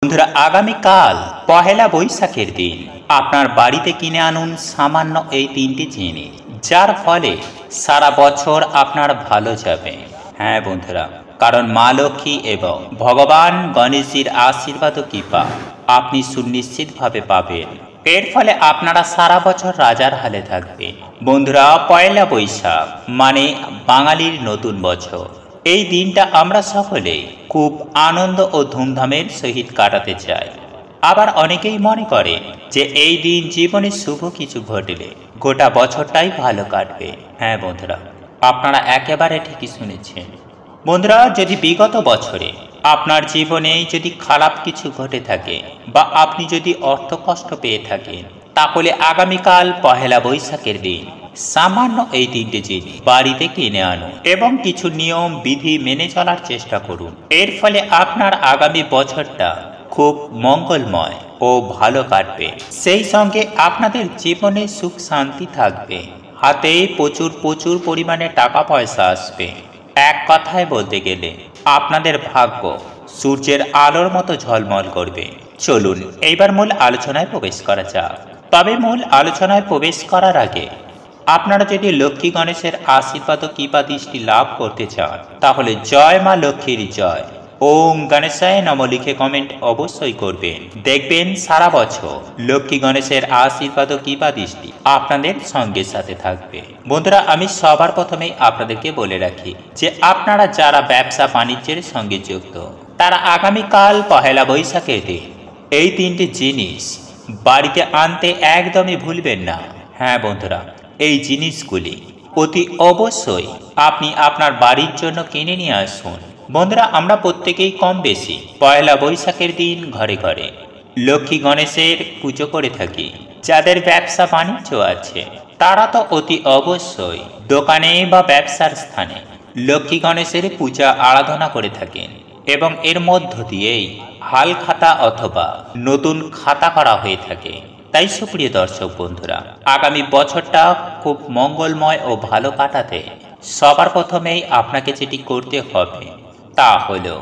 বন্ধুরা, আগামীকাল পহেলা বৈশাখের দিন আপনার বাড়িতে কিনে আনুন সামান্য এই তিনটি জিনিস, যার ফলে সারা বছর আপনার ভালো যাবে। হ্যাঁ বন্ধুরা, কারণ মা লক্ষ্মী এবং ভগবান গণেশজির আশীর্বাদ ও কৃপা আপনি সুনিশ্চিতভাবে পাবেন। এর ফলে আপনারা সারা বছর রাজার হালে থাকবেন। বন্ধুরা, পয়লা বৈশাখ মানে বাঙালির নতুন বছর। এই দিনটা আমরা সকলে খুব আনন্দ ও ধুমধামের সহিত কাটাতে চাই। আবার অনেকেই মনে করে যে এই দিন জীবনে শুভ কিছু ঘটলে গোটা বছরটাই ভালো কাটবে। হ্যাঁ বন্ধুরা, আপনারা একেবারে ঠিকই শুনেছেন। বন্ধুরা, যদি বিগত বছরে আপনার জীবনে যদি খারাপ কিছু ঘটে থাকে বা আপনি যদি অর্থ কষ্ট পেয়ে থাকেন, তাহলে আগামীকাল পহেলা বৈশাখের দিন সামান্য এই তিনটে জিনিস বাড়িতে কিনে আনুন এবং কিছু নিয়ম বিধি মেনে চলার চেষ্টা করুন। এর ফলে আপনার আগামী বছরটা খুব মঙ্গলময় ও ভালো কাটবে। সেই সঙ্গে আপনাদের জীবনে সুখ শান্তি থাকবে, হাতে প্রচুর প্রচুর পরিমাণে টাকা পয়সা আসবে। এক কথায় বলতে গেলে আপনাদের ভাগ্য সূর্যের আলোর মতো ঝলমল করবে। চলুন এইবার মূল আলোচনায় প্রবেশ করা যাক। তবে মূল আলোচনায় প্রবেশ করার আগে আপনারা যদি লক্ষ্মী গণেশের আশীর্বাদ ও কৃপা দৃষ্টি লাভ করতে চান, তাহলে জয় মা লক্ষ্মীর জয়, ওম গণেশায় নমঃ লিখে কমেন্ট অবশ্যই করবেন। দেখবেন সারা বছর লক্ষ্মী গণেশের আশীর্বাদ ও কৃপা দৃষ্টি আপনাদের সঙ্গে সাথে থাকবে। বন্ধুরা, আমি সবার প্রথমেই আপনাদেরকে বলে রাখি যে আপনারা যারা ব্যবসা বাণিজ্যের সঙ্গে যুক্ত, তারা আগামীকাল পহেলা বৈশাখের দিন এই তিনটি জিনিস বাড়িতে আনতে একদমই ভুলবেন না। হ্যাঁ বন্ধুরা, এই জিনিসগুলি অতি অবশ্যই আপনি আপনার বাড়ির জন্য কিনে নিয়ে আসুন। বন্ধুরা, আমরা প্রত্যেকেই কম বেশি পয়লা বৈশাখের দিন ঘরে ঘরে লক্ষ্মী গণেশের পুজো করে থাকি। যাদের ব্যবসা বাণিজ্য আছে তারা তো অতি অবশ্যই দোকানে বা ব্যবসার স্থানে লক্ষ্মী গণেশের পূজা আরাধনা করে থাকেন এবং এর মধ্য দিয়েই হাল খাতা অথবা নতুন খাতা করা হয়ে থাকে। তাই সুপ্রিয় দর্শক বন্ধুরা, আগামী বছরটা খুব মঙ্গলময় ও ভালো কাটাতে সবার প্রথমেই আপনাকে যেটি করতে হবে তা হলো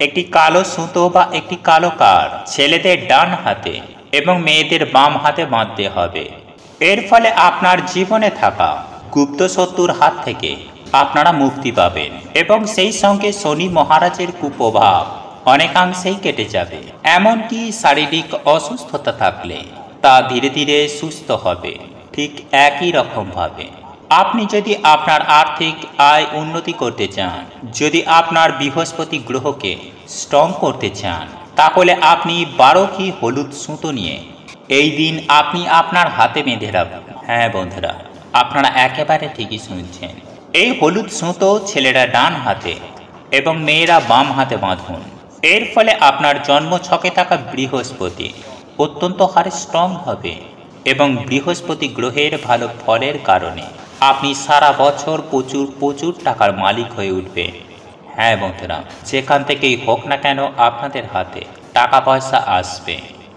একটি কালো সুতো বা একটি কালো কার্ড ছেলেদের ডান হাতে এবং মেয়েদের বাম হাতে বাঁধতে হবে। এর ফলে আপনার জীবনে থাকা গুপ্ত শত্রুর হাত থেকে আপনারা মুক্তি পাবেন এবং সেই সঙ্গে শনি মহারাজের কুপ্রভাব অনেকাংশেই কেটে যাবে। এমনকি শারীরিক অসুস্থতা থাকলে তা ধীরে ধীরে সুস্থ হবে। ঠিক একই রকমভাবে আপনি যদি আপনার আর্থিক আয় উন্নতি করতে চান, যদি আপনার বৃহস্পতি গ্রহকে স্ট্রং করতে চান, তাহলে আপনি 12টি হলুদ সুতো নিয়ে এই দিন আপনি আপনার হাতে বেঁধে রাখুন। হ্যাঁ বন্ধুরা, আপনারা একেবারে ঠিকই শুনছেন। এই হলুদ সুতো ছেলেরা ডান হাতে এবং মেয়েরা বাম হাতে বাঁধুন। এর ফলে আপনার জন্মছকে থাকা বৃহস্পতি অত্যন্ত হারে স্ট্রং হবে এবং বৃহস্পতি গ্রহের ভালো ফলের কারণে আপনি সারা বছর প্রচুর প্রচুর টাকার মালিক হয়ে উঠবেন। হ্যাঁ বন্ধুরা, যেখান থেকেই হোক না কেন আপনাদের হাতে টাকা পয়সা আসবে।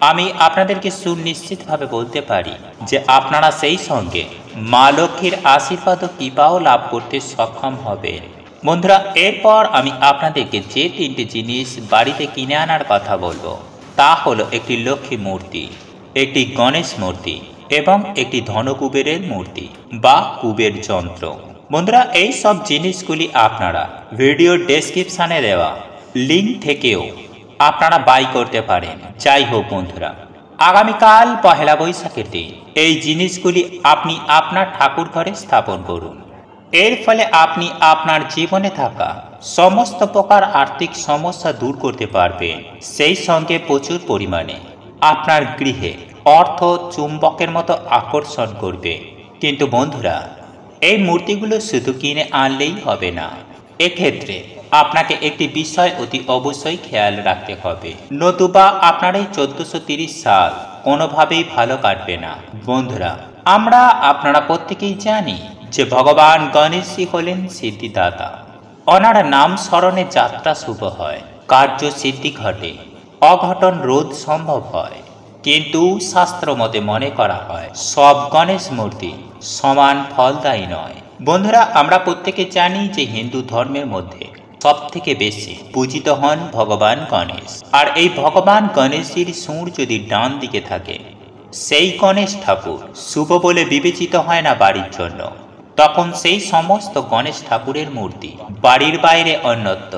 আমি আপনাদেরকে সুনিশ্চিতভাবে বলতে পারি যে আপনারা সেই সঙ্গে মা লক্ষ্মীর আশীর্বাদ ও কৃপাও লাভ করতে সক্ষম হবেন। বন্ধুরা, এরপর আমি আপনাদেরকে যে তিনটি জিনিস বাড়িতে কিনে আনার কথা বলবো তা হলো একটি লক্ষ্মী মূর্তি, একটি গণেশ মূর্তি এবং একটি ধনকুবেরের মূর্তি বা কুবের যন্ত্র। বন্ধুরা, এই সব জিনিসগুলি আপনারা ভিডিও ডেসক্রিপশানে দেওয়া লিঙ্ক থেকেও আপনারা বাই করতে পারেন। যাই হোক বন্ধুরা, আগামীকাল পহেলা বৈশাখের দিন এই জিনিসগুলি আপনি আপনার ঠাকুর ঘরে স্থাপন করুন। এর ফলে আপনি আপনার জীবনে থাকা সমস্ত প্রকার আর্থিক সমস্যা দূর করতে পারবেন। সেই সঙ্গে প্রচুর পরিমাণে আপনার গৃহে অর্থ চুম্বকের মতো আকর্ষণ করবে। কিন্তু বন্ধুরা, এই মূর্তিগুলো শুধু কিনে আনলেই হবে না। এক্ষেত্রে আপনাকে একটি বিষয় অতি অবশ্যই খেয়াল রাখতে হবে, নতুবা আপনার এই 1430 সাল কোনোভাবেই ভালো কাটবে না। বন্ধুরা, আপনারা প্রত্যেকেই জানি যে ভগবান গণেশজি হলেন সিদ্ধিদাতা। ওনার নাম স্মরণে যাত্রা শুভ হয়, কার্য সিদ্ধি ঘটে, অঘটন রোধ সম্ভব হয়। কিন্তু শাস্ত্র মতে মনে করা হয় সব গণেশ মূর্তি সমান ফলদায়ী নয়। বন্ধুরা, আমরা প্রত্যেকে জানি যে হিন্দু ধর্মের মধ্যে সব থেকে বেশি পূজিত হন ভগবান গণেশ। আর এই ভগবান গণেশজির সুর যদি ডান দিকে থাকে, সেই গণেশ ঠাকুর শুভ বলে বিবেচিত হয় না বাড়ির জন্য। তখন সেই সমস্ত গণেশ ঠাকুরের মূর্তি বাড়ির বাইরে অন্যত্র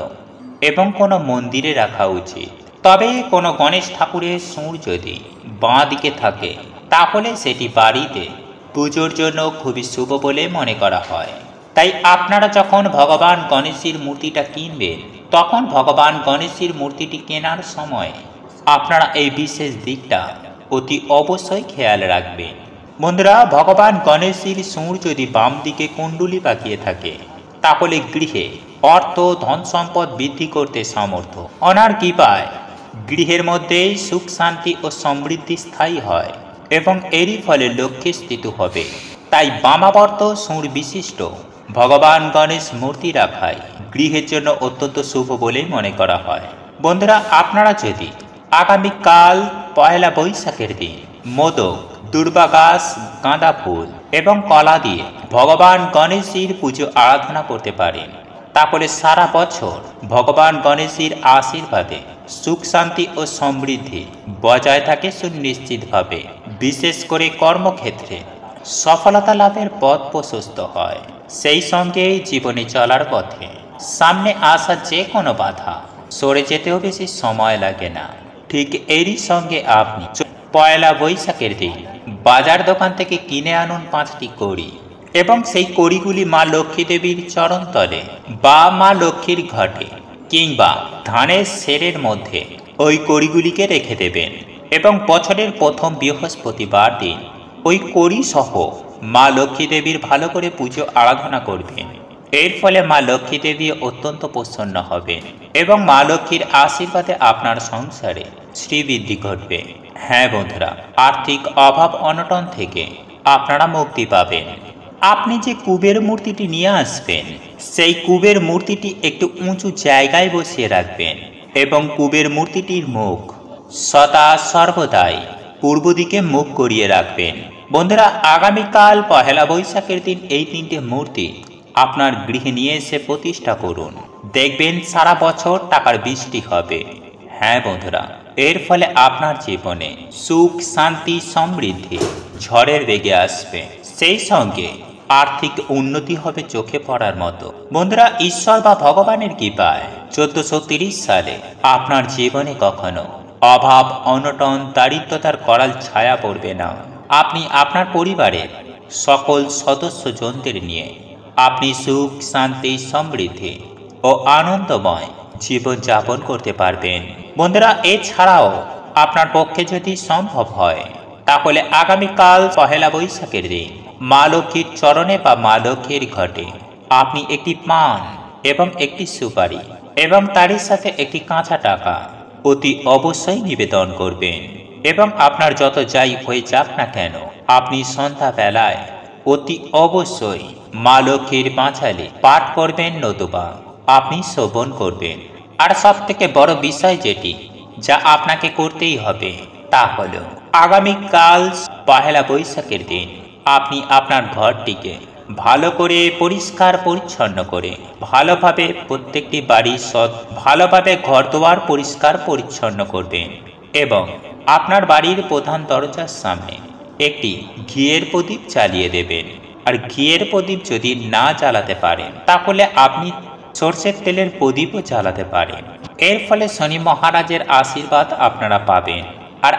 এবং কোনো মন্দিরে রাখা উচিত। তবে কোনো গণেশ ঠাকুরের সুর যদি বাঁ দিকে থাকে, তাহলে সেটি বাড়িতে পুজোর জন্য খুবই শুভ বলে মনে করা হয়। তাই আপনারা যখন ভগবান গণেশজির মূর্তিটা কিনবেন, তখন ভগবান গণেশজির মূর্তিটি কেনার সময় আপনারা এই বিশেষ দিকটা অতি অবশ্যই খেয়াল রাখবেন। বন্ধুরা, ভগবান গণেশজির সুর যদি বাম দিকে কুণ্ডুলি পাকিয়ে থাকে, তাহলে গৃহে অর্থ ধন সম্পদ বৃদ্ধি করতে সমর্থ। ওনার কৃপায় গৃহের মধ্যে সুখ শান্তি ও সমৃদ্ধি স্থায়ী হয় এবং এরই ফলে লক্ষ্মী স্থিত হবে। তাই বামাবর্ত সুর বিশিষ্ট ভগবান গণেশ মূর্তি রাখাই গৃহের জন্য অত্যন্ত শুভ বলে মনে করা হয়। বন্ধুরা, আপনারা যদি আগামীকাল পয়লা বৈশাখের দিন মোদক, দুর্বা গাছ, গাঁদা ফুল এবং কলা দিয়ে ভগবান গণেশজির পুজো আরাধনা করতে পারেন, তাহলে সারা বছর ভগবান গণেশজির আশীর্বাদে সুখ শান্তি ও সমৃদ্ধি বজায় থাকে সুনিশ্চিতভাবে। বিশেষ করে কর্মক্ষেত্রে সফলতা লাভের পথ প্রশস্ত হয়। সেই সঙ্গে জীবনে চলার পথে সামনে আসা যে কোনো বাধা সরে যেতেও বেশি সময় লাগে না। ঠিক এরই সঙ্গে আপনি পয়লা বৈশাখের দিন বাজার দোকান থেকে কিনে আনুন 5টি কড়ি এবং সেই কড়িগুলি মা লক্ষ্মী দেবীর চরণতলে বা মা লক্ষ্মীর ঘটে কিংবা ধানের সেরের মধ্যে ওই কড়িগুলিকে রেখে দেবেন এবং বছরের প্রথম বৃহস্পতিবার দিন ওই কড়ি সহ মা লক্ষ্মী দেবীর ভালো করে পুজো আরাধনা করবেন। এর ফলে মা লক্ষ্মী দেবী অত্যন্ত প্রসন্ন হবেন এবং মা লক্ষ্মীর আশীর্বাদে আপনার সংসারে শ্রীবৃদ্ধি ঘটবে। হ্যাঁ বন্ধুরা, আর্থিক অভাব অনটন থেকে আপনারা মুক্তি পাবেন। আপনি যে কুবের মূর্তিটি নিয়ে আসবেন, সেই কুবের মূর্তিটি একটু উঁচু জায়গায় বসিয়ে রাখবেন এবং কুবের মূর্তিটির মুখ সদা সর্বদাই পূর্ব দিকে মুখ করিয়ে রাখবেন। বন্ধুরা, আগামীকাল পহেলা বৈশাখের দিন এই 3টে মূর্তি আপনার গৃহে নিয়ে এসে প্রতিষ্ঠা করুন। দেখবেন সারা বছর টাকার বৃষ্টি হবে। হ্যাঁ বন্ধুরা, এর ফলে আপনার জীবনে সুখ শান্তি সমৃদ্ধি ঝড়ের বেগে আসবে। সেই সঙ্গে আর্থিক উন্নতি হবে চোখে পড়ার মতো। বন্ধুরা, ঈশ্বর বা ভগবানের কৃপায় 1430 সালে আপনার জীবনে কখনো অভাব অনটন দারিদ্রতার করাল ছায়া পড়বে না। আপনি আপনার পরিবারের সকল সদস্যজনদের নিয়ে আপনি সুখ শান্তি সমৃদ্ধি ও আনন্দময় জীবন যাপন করতে পারবেন। বন্ধুরা, এছাড়াও আপনার পক্ষে যদি সম্ভব হয়, তাহলে আগামীকাল পহেলা বৈশাখের দিন মা লক্ষ্মীর চরণে বা মা লক্ষ্মীর ঘটে আপনি একটি পান এবং একটি সুপারি এবং তারই সাথে একটি কাঁচা টাকা অতি অবশ্যই নিবেদন করবেন। এবং আপনার যত যাই হয়ে যাক না কেন, আপনি সন্ধ্যাবেলায় অতি অবশ্যই মা লক্ষ্মীর পাঁচালী পাঠ করবেন, নতুবা আপনি শ্রবণ করবেন। আর সব থেকে বড় বিষয় যেটি যা আপনাকে করতেই হবে, তা হল আগামীকাল পহেলা বৈশাখের দিন আপনি আপনার ঘরটিকে ভালো করে পরিষ্কার পরিচ্ছন্ন করে ভালোভাবে প্রত্যেকটি বাড়ি ভালোভাবে ঘরদুয়ার পরিষ্কার পরিচ্ছন্ন করবেন এবং আপনার বাড়ির প্রধান দরজার সামনে একটি ঘিয়ের প্রদীপ জ্বালিয়ে দেবেন। আর ঘিয়ের প্রদীপ যদি না জ্বালাতে পারেন, তাহলে আপনি সরষের তেলের প্রদীপও জ্বালাতে পারেন। এর ফলে শনি মহারাজের আশীর্বাদ আপনারা পাবেন। আর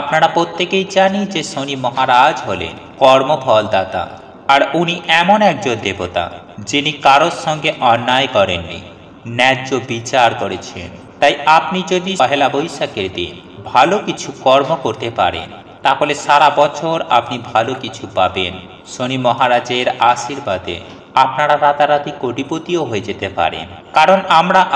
আপনারা প্রত্যেকেই জানি যে শনি মহারাজ হলেন কর্মফলদাতা, আর উনি এমন একজন দেবতা যিনি কারোর সঙ্গে অন্যায় করেননি, ন্যায্য বিচার করেছেন। তাই আপনি যদি পহেলা বৈশাখের দিন ভালো কিছু কর্ম করতে পারেন, তাহলে সারা বছর আপনি ভালো কিছু পাবেন। শনি মহারাজের আশীর্বাদে আপনারা রাতারাতি কোটিপতিও হয়ে যেতে পারেন। কারণ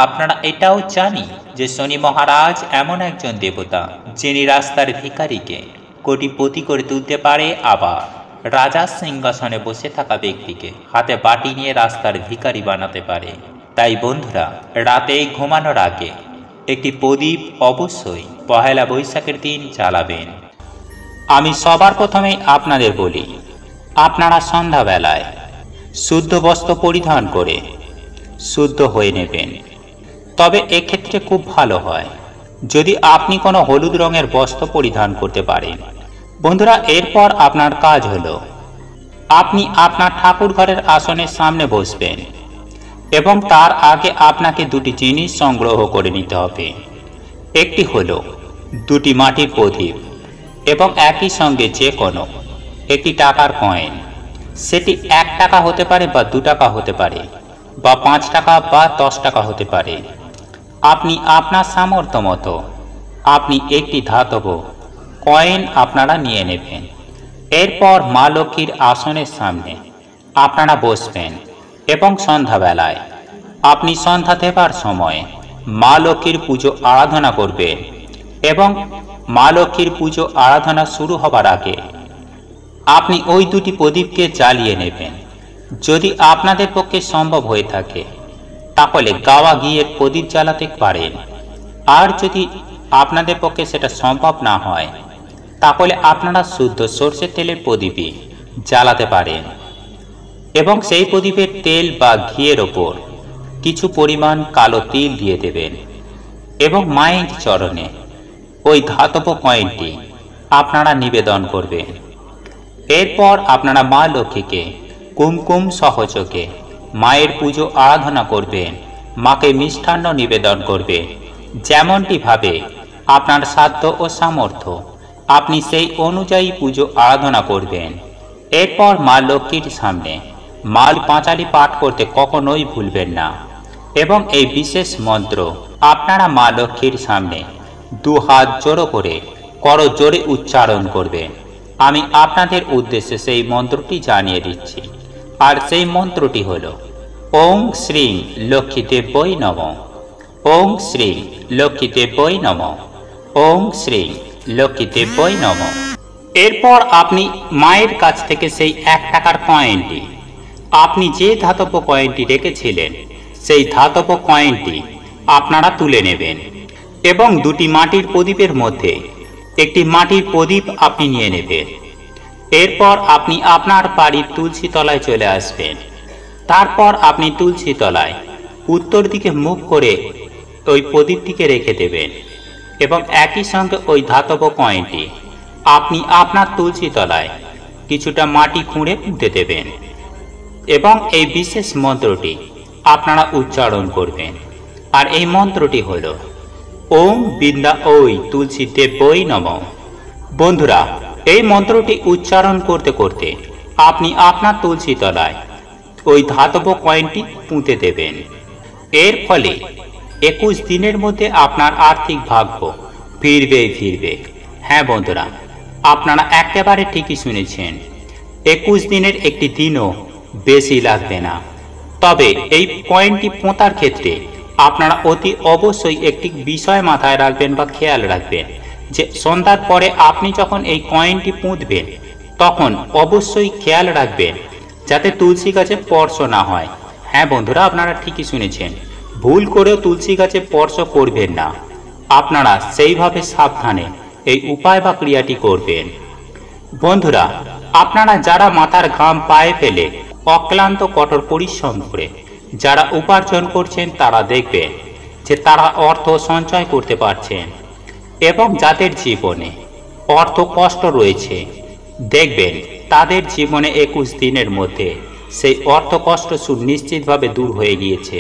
আপনারা এটাও জানি যে শনি মহারাজ এমন একজন দেবতা যিনি রাস্তার ভিখারিকে কোটিপতি করে তুলতে পারে, আবার রাজার সিংহাসনে বসে থাকা ব্যক্তিকে হাতে বাটি নিয়ে রাস্তার ভিখারি বানাতে পারে। তাই বন্ধুরা, রাতে ঘুমানোর আগে একটি প্রদীপ অবশ্যই পহেলা বৈশাখের দিন জ্বালাবেন। আমি সবার প্রথমেই আপনাদের বলি, আপনারা সন্ধ্যাবেলায় শুদ্ধ বস্ত্র পরিধান করে শুদ্ধ হয়ে নেবেন। তবে এক্ষেত্রে খুব ভালো হয় যদি আপনি কোনো হলুদ রঙের বস্ত্র পরিধান করতে পারেন। বন্ধুরা, এরপর আপনার কাজ হলো আপনি আপনার ঠাকুর ঘরের আসনের সামনে বসবেন এবং তার আগে আপনাকে দুটি জিনিস সংগ্রহ করে নিতে হবে। একটি হলো দুটি মাটির প্রদীপ এবং একই সঙ্গে যে কোনো একটি টাকার কয়েন। সেটি 1 টাকা হতে পারে বা 2 টাকা হতে পারে বা 5 টাকা বা 10 টাকা হতে পারে। আপনি আপনার সামর্থ্য মতো আপনি একটি ধাতব কয়েন আপনারা নিয়ে নেবেন। এরপর মা লক্ষ্মীর আসনের সামনে আপনারা বসবেন এবং সন্ধ্যাবেলায় আপনি সন্ধ্যা দেবার সময় মা লক্ষ্মীর পুজো আরাধনা করবেন এবং মা লক্ষ্মীর পুজো আরাধনা শুরু হবার আগে আপনি ওই দুটি প্রদীপকে জ্বালিয়ে নেবেন। যদি আপনাদের পক্ষে সম্ভব হয়ে থাকে তাহলে গাওয়া ঘিয়ের প্রদীপ জ্বালাতে পারেন, আর যদি আপনাদের পক্ষে সেটা সম্ভব না হয় তাহলে আপনারা শুদ্ধ সরষের তেলের প্রদীপই জ্বালাতে পারেন এবং সেই প্রদীপের তেল বা ঘিয়ের ওপর কিছু পরিমাণ কালো তিল দিয়ে দেবেন এবং মায়ের চরণে ওই ধাতব কয়েনটি আপনারা নিবেদন করবেন। এরপর আপনারা মা লক্ষ্মীকে কুমকুম সহযোগে মায়ের পুজো আরাধনা করবেন, মাকে মিষ্টান্ন নিবেদন করবেন। যেমনটি ভাবে আপনার সাধ্য ও সামর্থ্য আপনি সেই অনুযায়ী পুজো আরাধনা করবেন। এরপর মা লক্ষ্মীর সামনে মাল পাঁচালি পাঠ করতে কখনোই ভুলবেন না এবং এই বিশেষ মন্ত্র আপনারা মা লক্ষ্মীর সামনে 2 হাত জোড়ো করে করজোড়ে উচ্চারণ করবেন। আমি আপনাদের উদ্দেশ্যে সেই মন্ত্রটি জানিয়ে দিচ্ছি, আর সেই মন্ত্রটি হল ওং শ্রী লক্ষ্মীদেবৈ নমঃ, ওং শ্রী লক্ষ্মীদেবৈ নমঃ, ওং শ্রী লক্ষ্মীদেবৈ নমঃ। এরপর আপনি মায়ের কাছ থেকে সেই 1 টাকার কয়েনটি, আপনি যে ধাতব কয়েনটি রেখেছিলেন সেই ধাতব কয়েনটি আপনারা তুলে নেবেন এবং দুটি মাটির প্রদীপের মধ্যে একটি মাটির প্রদীপ আপনি নিয়ে নেবেন। এরপর আপনি আপনার বাড়ির তুলসী তলায় চলে আসবেন। তারপর আপনি তুলসী তলায় উত্তর দিকে মুখ করে ওই প্রদীপটিকে রেখে দেবেন এবং একই সঙ্গে ওই ধাতব কয়েনটি আপনি আপনার তুলসী তলায় কিছুটা মাটি খুঁড়ে পুঁতে দেবেন এবং এই বিশেষ মন্ত্রটি আপনারা উচ্চারণ করবেন। আর এই মন্ত্রটি হল ওম বিদ্যা ওই তুলসী দেবৈ নমঃ। বন্ধুরা, এই মন্ত্রটি উচ্চারণ করতে করতে আপনি আপনার তুলসী তলায় ওই ধাতব কয়েনটি পুঁতে দেবেন। এর ফলে 21 দিনের মধ্যে আপনার আর্থিক ভাগ্য ফিরবে। হ্যাঁ বন্ধুরা, আপনারা একেবারে ঠিকই শুনেছেন, 21 দিনের একটি দিনও বেশি লাগবে না। তবে এই কয়েনটি পোঁতার ক্ষেত্রে আপনারা অতি অবশ্যই একটি বিষয় মাথায় রাখবেন বা খেয়াল রাখবেন যে সন্ধ্যার পরে আপনি যখন এই কয়েনটি পুঁতবেন তখন অবশ্যই খেয়াল রাখবেন যাতে তুলসী গাছে স্পর্শ না হয়। হ্যাঁ বন্ধুরা, আপনারা ঠিকই শুনেছেন, ভুল করেও তুলসী গাছে স্পর্শ করবেন না। আপনারা সেইভাবে সাবধানে এই উপায় বা ক্রিয়াটি করবেন। বন্ধুরা, আপনারা যারা মাথার ঘাম পায়ে ফেলে অক্লান্ত কঠোর পরিশ্রম করে যারা উপার্জন করছেন তারা দেখবেন যে তারা অর্থ সঞ্চয় করতে পারছেন এবং যাদের জীবনে অর্থ কষ্ট রয়েছে দেখবেন তাদের জীবনে 21 দিনের মধ্যে সেই অর্থ কষ্ট সুনিশ্চিতভাবে দূর হয়ে গিয়েছে।